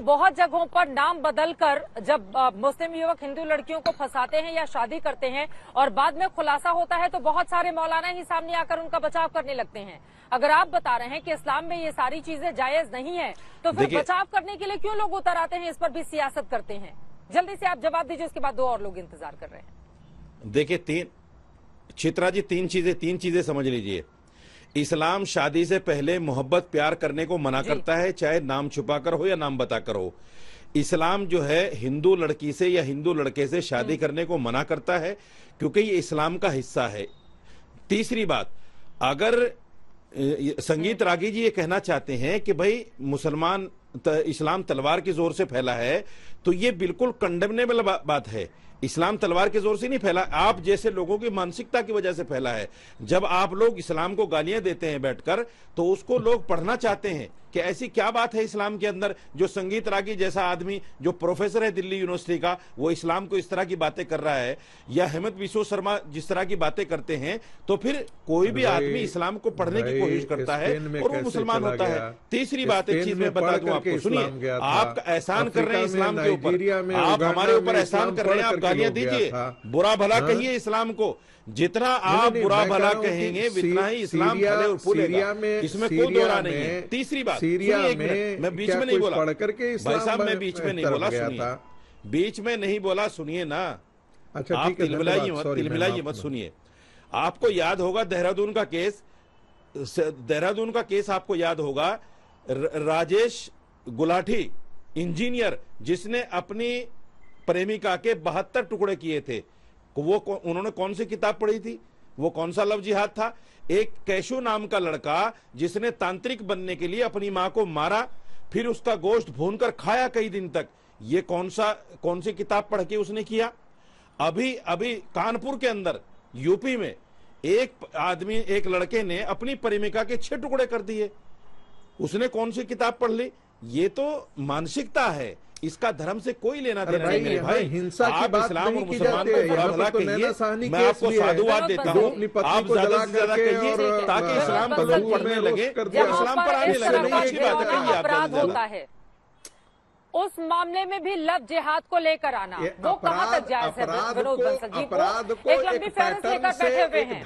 बहुत जगहों पर नाम बदलकर जब मुस्लिम युवक हिंदू लड़कियों को फंसाते हैं या शादी करते हैं और बाद में खुलासा होता है तो बहुत सारे मौलाना ही सामने आकर उनका बचाव करने लगते हैं। अगर आप बता रहे हैं कि इस्लाम में ये सारी चीजें जायज नहीं है तो फिर बचाव करने के लिए क्यों लोग उतर आते हैं, इस पर भी सियासत करते हैं? जल्दी से आप जवाब दीजिए, उसके बाद दो और लोग इंतजार कर रहे हैं। देखिए चित्रा जी, तीन चीजें समझ लीजिए। इस्लाम शादी से पहले मोहब्बत प्यार करने को मना करता है, चाहे नाम छुपाकर हो या नाम बताकर हो। इस्लाम जो है हिंदू लड़की से या हिंदू लड़के से शादी करने को मना करता है क्योंकि ये इस्लाम का हिस्सा है। तीसरी बात, अगर संगीत रागी जी ये कहना चाहते हैं कि भाई मुसलमान इस्लाम तलवार के जोर से फैला है, तो ये बिल्कुल कंडेमनेबल बात है। इस्लाम तलवार के जोर से नहीं फैला, आप जैसे लोगों की मानसिकता की वजह से फैला है। जब आप लोग इस्लाम को गालियां देते हैं बैठकर, तो उसको लोग पढ़ना चाहते हैं कि ऐसी क्या बात है इस्लाम के अंदर जो संगीत रागी जैसा आदमी जो प्रोफेसर है दिल्ली यूनिवर्सिटी का, वो इस्लाम को इस तरह की बातें कर रहा है, या हेमंत बिस्वा शर्मा जिस तरह की बातें करते हैं, तो फिर कोई भी आदमी इस्लाम को पढ़ने की कोशिश करता है और वो मुसलमान होता है। तीसरी बात, एक चीज मैं बता दूं आपको, सुनिए, आप एहसान कर रहे हैं इस्लाम के ऊपर, आप हमारे ऊपर एहसान कर रहे हैं, आप गालियां दीजिए, बुरा भला कहिए इस्लाम को, जितना आप बुरा भला कहेंगे उतना ही इस्लाम फले और फूलेगा, इसमें कोई दो राय नहीं है। तीसरी बात, सुनिए एक मिनट, मैं बीच में नहीं बोला भाई साहब, मैं बीच में नहीं बोला, सुनिए, बीच में नहीं बोला, सुनिए ना। अच्छा, आप तिलमिलाइए मत, सुनिए। आपको याद होगा देहरादून का केस आपको याद होगा, राजेश गुलाठी इंजीनियर जिसने अपनी प्रेमिका के 72 टुकड़े किए थे, वो उन्होंने कौन सी किताब पढ़ी थी, वो कौन सा लव जिहाद था? एक कैशु नाम का लड़का जिसने तांत्रिक बनने के लिए अपनी मां को मारा, फिर उसका गोश्त भूनकर खाया कई दिन तक, ये कौन सी किताब पढ़ के उसने किया? अभी कानपुर के अंदर यूपी में एक लड़के ने अपनी प्रेमिका के 6 टुकड़े कर दिए, उसने कौन सी किताब पढ़ ली? ये तो मानसिकता है, इसका धर्म से कोई लेना देना नहीं है भाई। हिंसा की बात इस्लाम और नहीं की मुसलमान जाती को बुरा भला कहिए, मैं आपको साधुवाद देता हूँ, आप ज्यादा से ज्यादा कहिए ताकि इस्लाम को लोग पढ़ने लगे, इस्लाम पर आने लगे। अच्छी बात है, कहिए आप होता है उस मामले में भी लव जिहाद को लेकर आना, वो कहां तक जायज है? विनोद बंसल जी को एक लंबी फहरिस्त लेकर बैठे हुए हैं,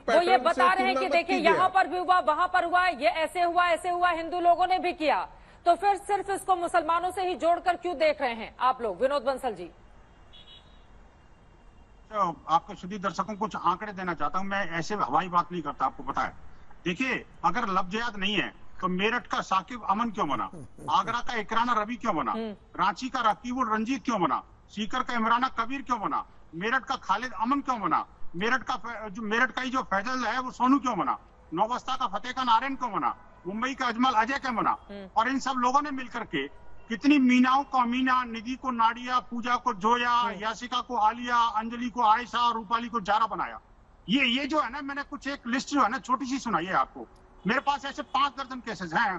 वो ये बता रहे हैं कि देखिए यहाँ पर भी हुआ, वहां पर हुआ, ये ऐसे हुआ, हिंदू लोगों ने भी किया, तो फिर सिर्फ इसको मुसलमानों से ही जोड़कर क्यों देख रहे हैं आप लोग? विनोद बंसल जी। तो आपके सभी दर्शकों को कुछ आंकड़े देना चाहता हूं, मैं ऐसे हवाई बात नहीं करता, आपको पता है। देखिए, अगर लव जिहाद नहीं है तो मेरठ का साकिब अमन क्यों बना, आगरा का इकराना रवि क्यों बना, रांची का रकीबुल रंजीत क्यों बना, सीकर का इमराना कबीर क्यों बना, मेरठ का खालिद अमन क्यों बना, मेरठ का ही जो फैजल है वो सोनू क्यों बना, नौबस्ता का फतेह का नारायण क्यों बना, मुंबई का अजमल अजय क्यों बना? और इन सब लोगों ने मिलकर के कितनी मीनाओं को अमीना, निधि को नाडिया, पूजा को जोया, यासिका को आलिया, अंजलि को आयशा, रूपाली को जारा बनाया। ये जो है ना, मैंने कुछ एक लिस्ट जो है ना छोटी सी सुनाई है आपको, मेरे पास ऐसे 5 दर्जन केसेस हैं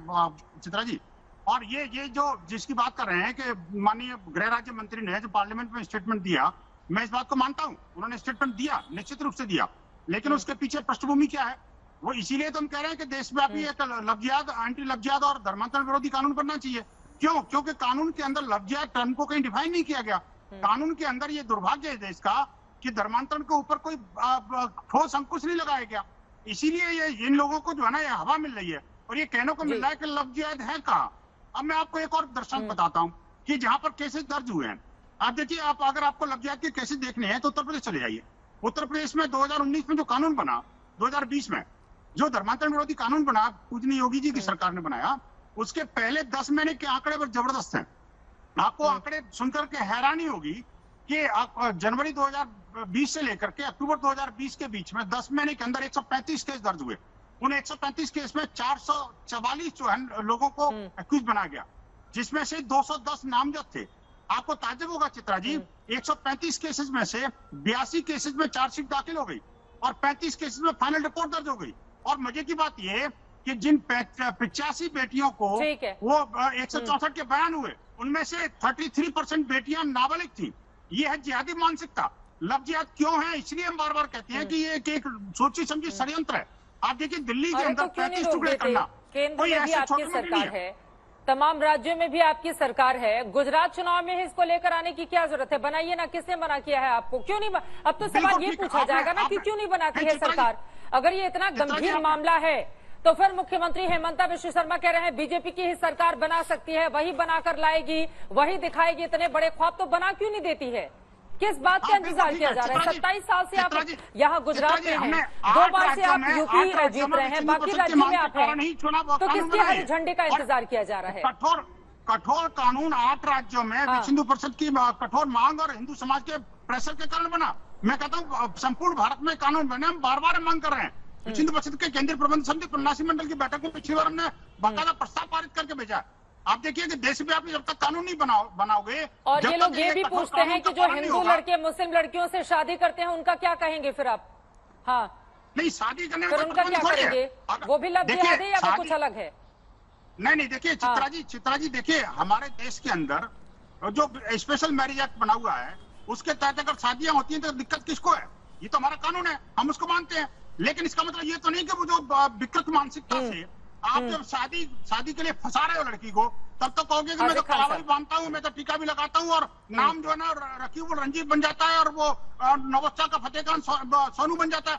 चित्रा जी। और ये जो जिसकी बात कर रहे हैं कि माननीय गृह राज्य मंत्री ने जो पार्लियामेंट में स्टेटमेंट दिया, मैं इस बात को मानता हूं, उन्होंने स्टेटमेंट दिया, निश्चित रूप से दिया, लेकिन उसके पीछे पृष्ठभूमि क्या है? वो इसीलिए तो हम कह रहे हैं कि देशव्यापी एक लव जिहाद, एंटी लव जिहाद और धर्मांतरण विरोधी कानून बनना चाहिए। क्यों? क्योंकि कानून के अंदर लव जिहाद टर्म को कहीं डिफाइन नहीं किया गया। कानून के अंदर ये दुर्भाग्य है देश का कि धर्मांतरण के ऊपर कोई ठोस अंकुश नहीं लगाया गया। इसीलिए ये इन लोगों को जो है ना ये हवा मिल रही है और ये कहने को मिल रहा है कि लव जिहाद है कहाँ। अब मैं आपको एक और दृष्टांत बताता हूँ कि जहां पर केसेस दर्ज हुए हैं, आप देखिए, अगर आपको लव जिहाद के केसेस देखने हैं तो उत्तर प्रदेश चले जाइए। उत्तर प्रदेश में 2019 में जो कानून बना, 2020 में जो धर्मांतरण विरोधी कानून बना, पूजनीय योगी जी की सरकार ने बनाया, उसके पहले 10 महीने के आंकड़े पर जबरदस्त हैं। आपको आंकड़े सुनकर के हैरानी होगी कि जनवरी 2020 से लेकर के अक्टूबर 2020 के बीच में 10 महीने के अंदर 135 केस दर्ज हुए। उन 135 केस में 444 जो है लोगों को एक्यूज बनाया गया, जिसमें से 210 नामजद थे। आपको ताज्जुब होगा चित्रा जी, 135 केसेस में से 82 केसेस में चार्जशीट दाखिल हो गई और 35 केसेस में फाइनल रिपोर्ट दर्ज हो गई। और मजे की बात यह कि जिन 85 बेटियों को वो 164 के बयान हुए, उनमें से 33% बेटियां नाबालिग थी। ये है जिहादी मानसिकता। लव जिहाद क्यों है? इसलिए हम बार बार कहते हैं कि ये एक सोची समझी षड्यंत्र है। आप देखिए, दिल्ली के अंदर 35 टुकड़े करना, कोई ऐसी छोटी मोटी नहीं है। तमाम राज्यों में भी आपकी सरकार है, गुजरात चुनाव में इसको लेकर आने की क्या जरूरत है? बनाइए ना, किसने मना किया है आपको? क्यों नहीं अब तो सवाल ये पूछा जाएगा ना कि क्यों नहीं बनाती है सरकार? अगर ये इतना गंभीर मामला है तो फिर मुख्यमंत्री हेमंता बिश्व शर्मा कह रहे हैं बीजेपी की ही सरकार बना सकती है, वही बनाकर लाएगी, वही दिखाएगी, इतने बड़े ख्वाब तो बना क्यों नहीं देती है? किस बात का इंतजार किया जा रहा है? 27 साल से आप यहाँ गुजरात में हैं, 2 बार से आप यूपी जीत रहे हैं, बाकी राज्यों में आप हैं, तो किसके हरे झंडे का इंतजार किया जा रहा है? कठोर कानून 8 राज्यों में विश्व हिंदू परिषद की कठोर मांग और हिंदू समाज के प्रेशर के कारण बना। मैं कहता हूँ संपूर्ण भारत में कानून बने, हम बार बार मांग कर रहे हैं। विश्व हिंदू परिषद के केंद्रीय प्रबंध समिति प्रणाली मंडल की बैठक में पिछली बार हमने बाकायदा प्रस्ताव पारित करके भेजा। आप देखिए कि देशव्यापी जब तक कानून नहीं बनाओगे, और ये लोग ये भी पूछते हैं कि जो हिंदू लड़के मुस्लिम लड़कियों से शादी करते हैं उनका क्या कहेंगे फिर आप? हाँ, नहीं शादी करने में उनका क्या करेंगे? वो भी लव जिहाद है या वो कुछ अलग है? नहीं, देखिए चित्रा जी देखिए, हमारे देश के अंदर जो स्पेशल मैरिज एक्ट बना हुआ है उसके तहत अगर शादियां होती हैं तो दिक्कत किसको है? ये तो हमारा कानून है, हम उसको मानते हैं। लेकिन इसका मतलब ये तो नहीं कि वो जो विकृत मानसिकता से आप जब शादी के लिए फंसा रहे हो लड़की को, तब तो कहोगे कि मैं तो कलावा भी बांधता हूँ, मैं तो टीका भी लगाता हूँ और नाम जो है ना रकीब रंजीत बन जाता है और वो नवोत्सव का फतेह खान सोनू बन जाता है।